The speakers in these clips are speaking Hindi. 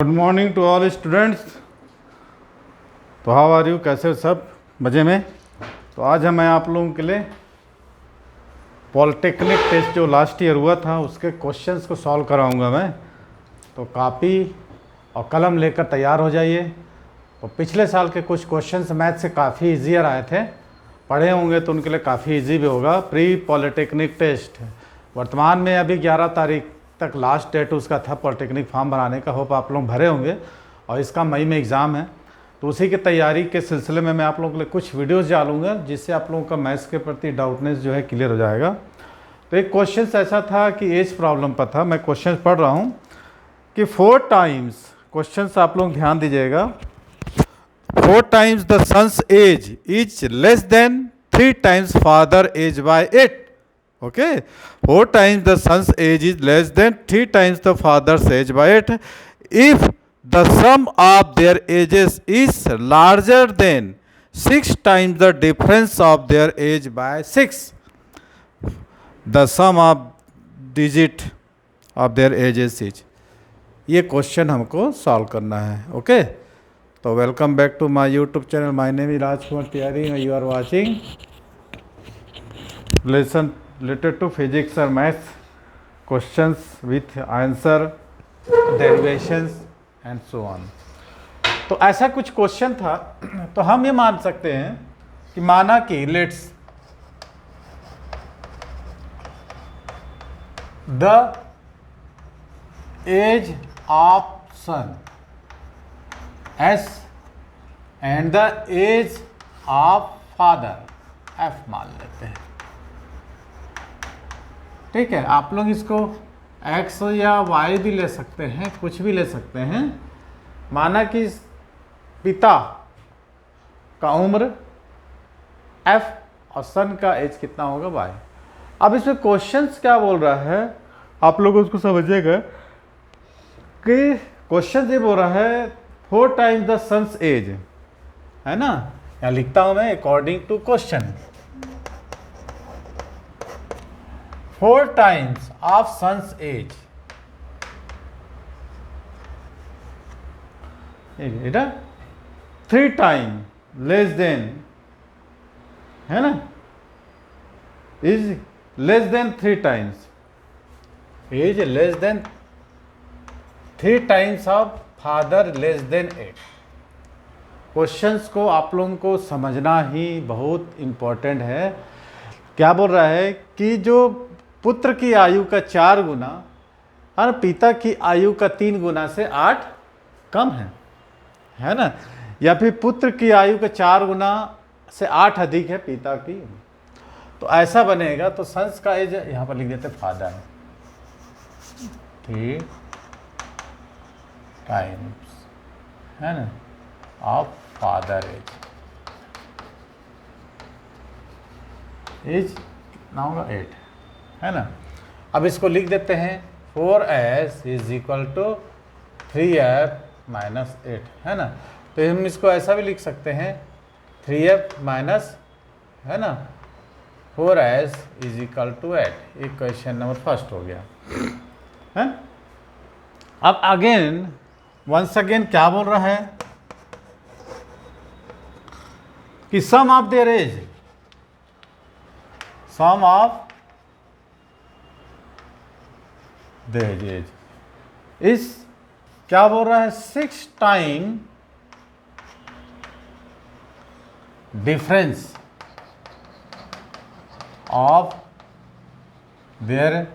Good morning to all students. तो हाउ आर यू, कैसे हो सब? मज़े में? तो आज मैं आप लोगों के लिए पॉलिटेक्निक टेस्ट जो लास्ट ईयर हुआ था उसके क्वेश्चंस को सॉल्व कराऊंगा मैं। तो कापी और कलम लेकर तैयार हो जाइए। तो पिछले साल के कुछ क्वेश्चंस मैथ से काफ़ी ईजियर आए थे, पढ़े होंगे तो उनके लिए काफ़ी ईजी भी होगा। प्री पॉलिटेक्निक टेस्ट वर्तमान में अभी 11 तारीख तक लास्ट डेट उसका था पॉलिटेक्निक फॉर्म बनाने का। होप आप लोग भरे होंगे और इसका मई में एग्ज़ाम है। तो उसी की तैयारी के सिलसिले में मैं आप लोगों के लिए कुछ वीडियोस डालूंगा जिससे आप लोगों का मैथ्स के प्रति डाउटनेस जो है क्लियर हो जाएगा। तो एक क्वेश्चन ऐसा था कि एज प्रॉब्लम पर था, मैं क्वेश्चन पढ़ रहा हूँ कि 4 टाइम्स, क्वेश्चन आप लोग ध्यान दीजिएगा, 4 times the son's age is less than 3 times father age by 8. Okay, 4 times the son's age is less than 3 times the father's age by 8 if the sum of their ages is larger than 6 times the difference of their age by 6. The sum of digit of their ages is. ये क्वेश्चन हमको सॉल्व करना है। ओके, तो welcome back to my YouTube channel. My name is Rajkumar Tiwari and you are watching lesson related to physics or maths questions with answer, derivations and so on. तो ऐसा कुछ क्वेश्चन था। तो हम ये मान सकते हैं कि माना कि let's the age of son S and the age of father F मान लेते हैं। ठीक है, आप लोग इसको x या y भी ले सकते हैं, कुछ भी ले सकते हैं। माना कि पिता का उम्र f और सन का एज कितना होगा y। अब इसमें क्वेश्चंस क्या बोल रहा है, आप लोग उसको समझिएगा कि क्वेश्चन ये बोल रहा है 4 टाइम्स द सन्स एज, है ना। यहाँ लिखता हूं मैं according to question, 4 times of son's age, बेटा 3 टाइम लेस देन, है ना, is less than 3 times, is less than 3 times of father less than 8। Questions को आप लोगों को समझना ही बहुत इम्पोर्टेंट है। क्या बोल रहा है कि जो पुत्र की आयु का 4 गुना और पिता की आयु का 3 गुना से 8 कम है ना, या फिर पुत्र की आयु का 4 गुना से 8 अधिक है पिता की। तो ऐसा बनेगा। तो सन्स का एज यहाँ पर लिख देते फादर 3 टाइम्स, है ना, ऑफ फादर एज कितना होगा 8, है ना। अब इसको लिख देते हैं 4s is equal to 3f minus 8, है ना। तो हम इसको ऐसा भी लिख सकते हैं 3f माइनस, है ना, 4s इज इक्वल टू 8। ये क्वेश्चन नंबर फर्स्ट हो गया है। अब अगेन वंस अगेन क्या बोल रहा है कि sum of their age, sum of their age इस क्या बोल रहा है 6 time difference of their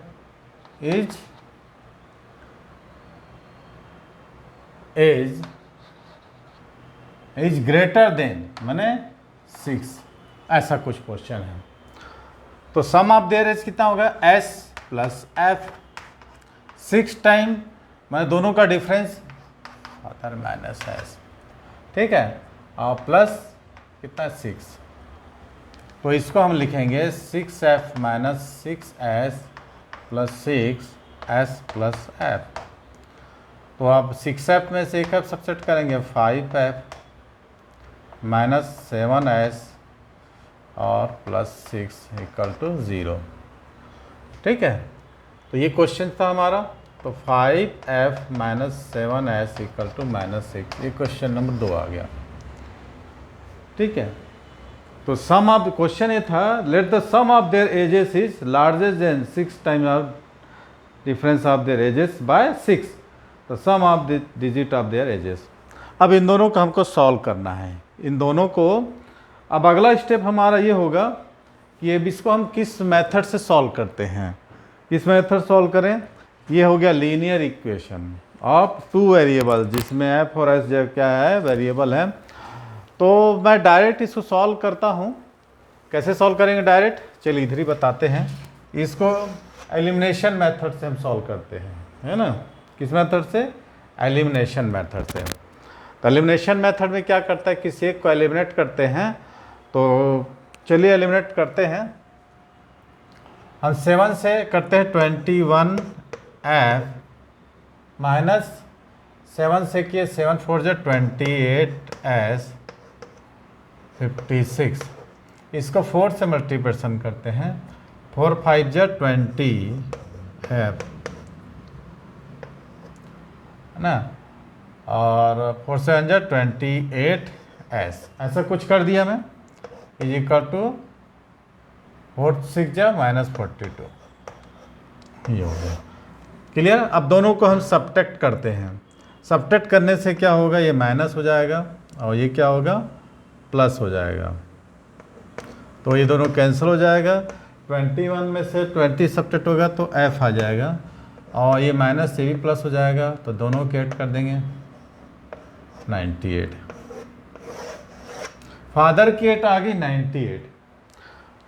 age is greater than माने 6, ऐसा कुछ क्वेश्चन है। तो सम ऑफ देयर एज कितना होगा s प्लस f, 6 टाइम मैंने दोनों का डिफरेंस फादर माइनस एस, ठीक है, और प्लस कितना 6। तो इसको हम लिखेंगे 6f minus 6s plus 6s plus f। तो अब 6f में से एक f सबसेट करेंगे 5f माइनस 7s और प्लस 6 इक्वल टू 0। ठीक है, तो ये क्वेश्चन था हमारा। तो 5f minus 7s equal to -6, ये क्वेश्चन नंबर 2 आ गया। ठीक है, तो सम ऑफ क्वेश्चन ये था, let the sum of their ages is largest than 6 times of difference of their ages by 6, the sum of the digit of their ages. अब इन दोनों को हमको सॉल्व करना है, इन दोनों को। अब अगला स्टेप हमारा ये होगा कि ये इसको हम किस मेथड से सॉल्व करते हैं, किस मेथड सॉल्व करें। ये हो गया लीनियर इक्वेशन ऑफ 2 वेरिएबल, जिसमें f और s जो क्या है वेरिएबल है। तो मैं डायरेक्ट इसको सॉल्व करता हूँ। कैसे सॉल्व करेंगे डायरेक्ट, चलिए इधर ही बताते हैं। इसको एलिमिनेशन मेथड से हम सॉल्व करते हैं, है ना। किस मेथड से, एलिमिनेशन मेथड से। तो एलिमिनेशन मेथड में क्या करता है, किसी एक को एलिमिनेट करते हैं। तो चलिए एलिमिनेट करते हैं। हम 7 से करते हैं 21f माइनस 7 से किए 7 4 जो 28s 56, इसको 4 से मल्टीप्लिकेशन करते हैं। 4 5 जो 20f, है ना, और 4 7 जो 28s, ऐसा कुछ कर दिया मैं। इज इक्वल टू 4 6 जा -42, ये हो गया। क्लियर। अब दोनों को हम सब्ट्रैक्ट करते हैं। सब्ट्रैक्ट करने से क्या होगा, ये माइनस हो जाएगा और ये क्या होगा, प्लस हो जाएगा। तो ये दोनों कैंसिल हो जाएगा। 21 में से 20 सब्ट्रैक्ट होगा तो f आ जाएगा, और ये माइनस से भी प्लस हो जाएगा, तो दोनों के ऐड कर देंगे 98। फादर की एट आ गई 98,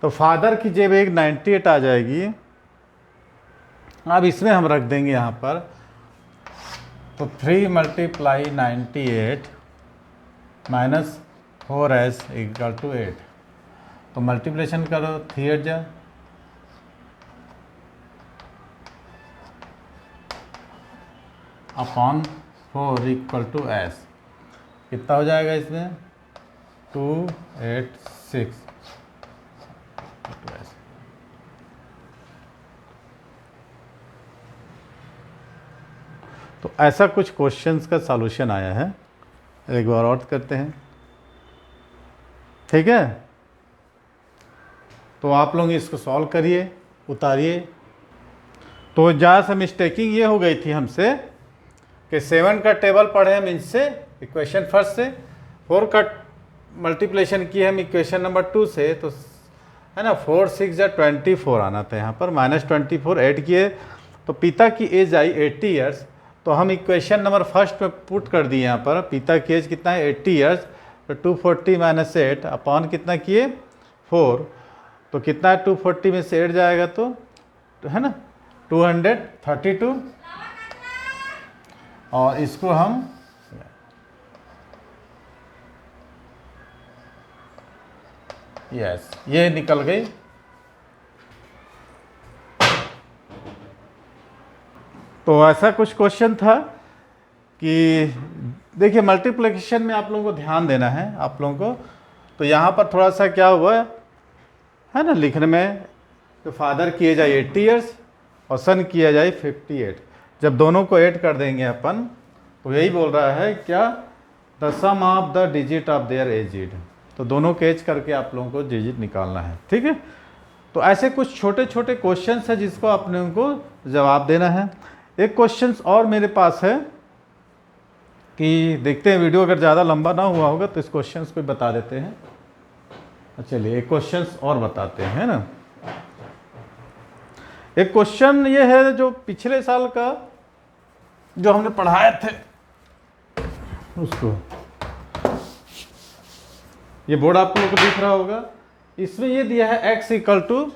तो फादर की जब एक 98 आ जाएगी। अब इसमें हम रख देंगे यहाँ पर, तो 3 multiply 98 minus 4s equal to 8। तो मल्टीप्लिकेशन करो, 3 8 जा अपॉन 4 इक्वल टू s, कितना हो जाएगा इसमें 286। तो ऐसा कुछ क्वेश्चंस का सॉल्यूशन आया है। एक बार और करते हैं, ठीक है। तो आप लोग इसको सॉल्व करिए, उतारिए। तो जहाँ से मिस्टेकिंग ये हो गई थी हमसे कि 7 का टेबल पढ़े हम इससे इक्वेशन फर्स्ट से, 4 का मल्टीप्लिकेशन किए हम इक्वेशन नंबर 2 से, तो है ना 4 6 जा 24 आना था। यहाँ पर -24 ऐड किए, तो पिता की एज आई 80 ईयर्स। तो हम इक्वेशन नंबर फर्स्ट में पुट कर दिए। यहाँ पर पिता की एज कितना है 80 ईयर्स, तो 240 माइनस 8 अपॉन कितना किए 4, तो कितना है 240 में से 8 जाएगा तो है ना 232, और इसको हम यस ये निकल गई। तो ऐसा कुछ क्वेश्चन था कि देखिए मल्टीप्लिकेशन में आप लोगों को ध्यान देना है आप लोगों को। तो यहाँ पर थोड़ा सा क्या हुआ है ना लिखने में, तो फादर किए जाए 80 ईयर्स और सन किया जाए 58। जब दोनों को ऐड कर देंगे अपन, तो यही बोल रहा है क्या, the sum of the digit of their aged. तो दोनों के एज करके आप लोगों को डिजिट निकालना है, ठीक है। तो ऐसे कुछ छोटे छोटे क्वेश्चंस हैं जिसको आपने को जवाब देना है। एक क्वेश्चन और मेरे पास है कि देखते हैं, वीडियो अगर ज़्यादा लंबा ना हुआ होगा तो इस क्वेश्चन को बता देते हैं। चलिए एक क्वेश्चन और बताते हैं, है ना। एक क्वेश्चन ये है जो पिछले साल का जो हमने पढ़ाए थे उसको, ये बोर्ड आप लोगों को दिख रहा होगा। इसमें ये दिया है x इक्वल टू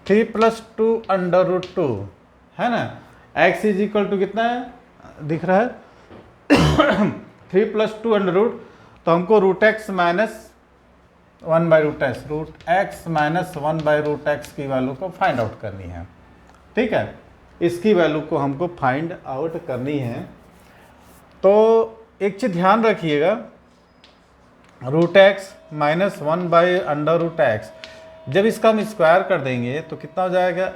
3 + 2 √2, है ना। x इज इक्वल टू कितना है दिख रहा है 3 + 2 √, तो हमको √x minus 1/√s, √x minus 1/√x की वैल्यू को फाइंड आउट करनी है, ठीक है। इसकी वैल्यू को हमको फाइंड आउट करनी है। तो एक चीज़ ध्यान रखिएगा, √x माइनस 1/√x, जब इसका हम स्क्वायर कर देंगे तो कितना हो जाएगा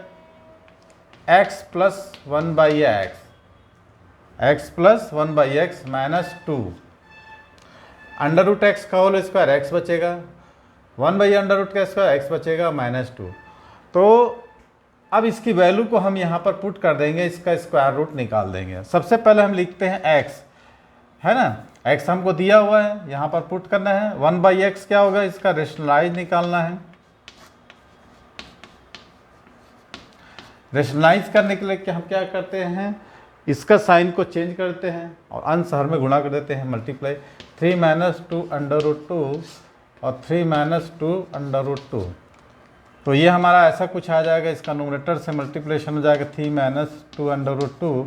x plus 1/x, x plus 1/x minus 2, under root x का होल स्क्वायर एक्स बचेगा, 1/अंडर रूट का स्क्वायर एक्स बचेगा माइनस 2। तो अब इसकी वैल्यू को हम यहाँ पर पुट कर देंगे, इसका स्क्वायर रूट निकाल देंगे। सबसे पहले हम लिखते हैं एक्स, है ना, एक्स हमको दिया हुआ है, यहाँ पर पुट करना है। 1/x क्या होगा, इसका रेशनलाइज निकालना है। रेशनलाइज करने के लिए हम क्या करते हैं, इसका साइन को चेंज करते हैं और अंश हर में गुणा कर देते हैं, मल्टीप्लाई। 3 - 2 अंडर रूट 2 और 3 - 2 अंडर रूट 2। तो ये हमारा ऐसा कुछ आ जाएगा, इसका नोमिनेटर से मल्टीप्लेशन हो जाएगा 3 - 2 अंडर रूट 2।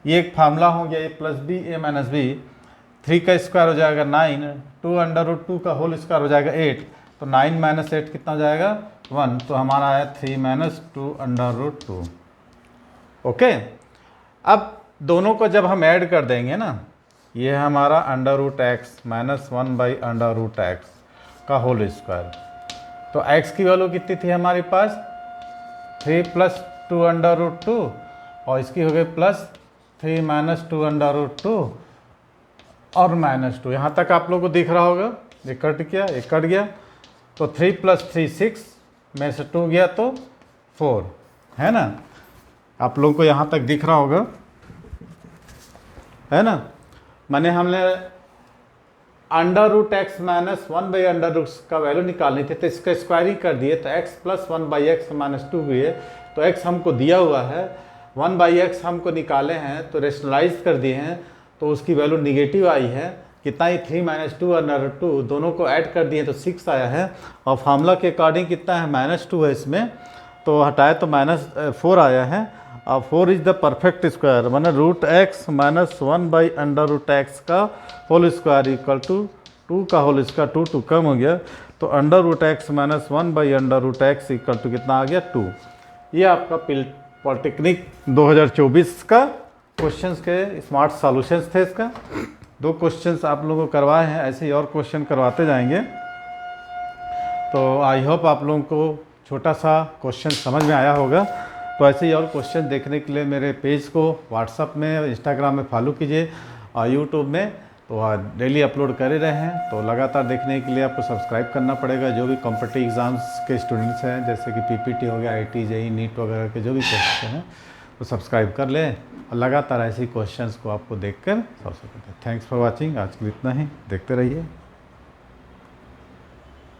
ये एक फार्मूला हो गया, a + b a - b। 3 का स्क्वायर हो जाएगा 9, 2 अंडर रूट 2 का होल स्क्वायर हो जाएगा 8। तो 9 - 8 कितना हो जाएगा 1। तो हमारा आया 3 - 2 अंडर रूट 2। ओके, अब दोनों को जब हम ऐड कर देंगे ना, ये हमारा under root x minus under root x का होल स्क्वायर। तो x की वैल्यू कितनी थी हमारे पास, 3 + 2 अंडर रूट 2 और इसकी हो गई +3 - 2 अंडर रूट 2 और -2। यहाँ तक आप लोगों को दिख रहा होगा, ये कट गया, ये कट गया। तो 3 + 3 6 में से 2 गया तो 4, है ना। आप लोगों को यहाँ तक दिख रहा होगा, है ना। मैंने हमने under root x minus under root का वैल्यू निकालनी थी, तो इसका स्क्वायर ही कर दिए। तो x + 1/x - 2 हुए। तो x हमको दिया हुआ है, 1/x हमको निकाले हैं, तो रेशनलाइज कर दिए हैं, तो उसकी वैल्यू निगेटिव आई है। कितना ही 3 - 2 अंडर रूट 2, दोनों को ऐड कर दिए तो 6 आया है। और फार्मूला के अकॉर्डिंग कितना है, -2 है इसमें, तो हटाए तो -4 आया है। और 4 इज द परफेक्ट स्क्वायर, माने root x minus under root x का होल स्क्वायर इक्वल टू 2 का होल स्क्वायर, 2 2 कम हो गया। तो under root x minus under root x equal to कितना आ गया 2। ये आपका पॉलिटेक्निक 2024 का क्वेश्चंस के स्मार्ट सॉल्यूशंस थे। इसका 2 क्वेश्चंस आप लोगों को करवाए हैं, ऐसे ही और क्वेश्चन करवाते जाएंगे। तो आई होप आप लोगों को छोटा सा क्वेश्चन समझ में आया होगा। तो ऐसे ही और क्वेश्चन देखने के लिए मेरे पेज को व्हाट्सअप में, इंस्टाग्राम में फॉलो कीजिए और यूट्यूब में तो डेली अपलोड कर ही रहे हैं। तो लगातार देखने के लिए आपको सब्सक्राइब करना पड़ेगा। जो भी कॉम्पिटिटिव एग्ज़ाम्स के स्टूडेंट्स हैं, जैसे कि पीपीटी हो गया, IIT JEE नीट वगैरह के जो भी क्वेश्चन हैं, तो सब्सक्राइब कर लें और लगातार ऐसे क्वेश्चंस को आपको देखकर सॉल्व कर सकते हैं। Thanks for watching. आज के लिए इतना ही, देखते रहिए।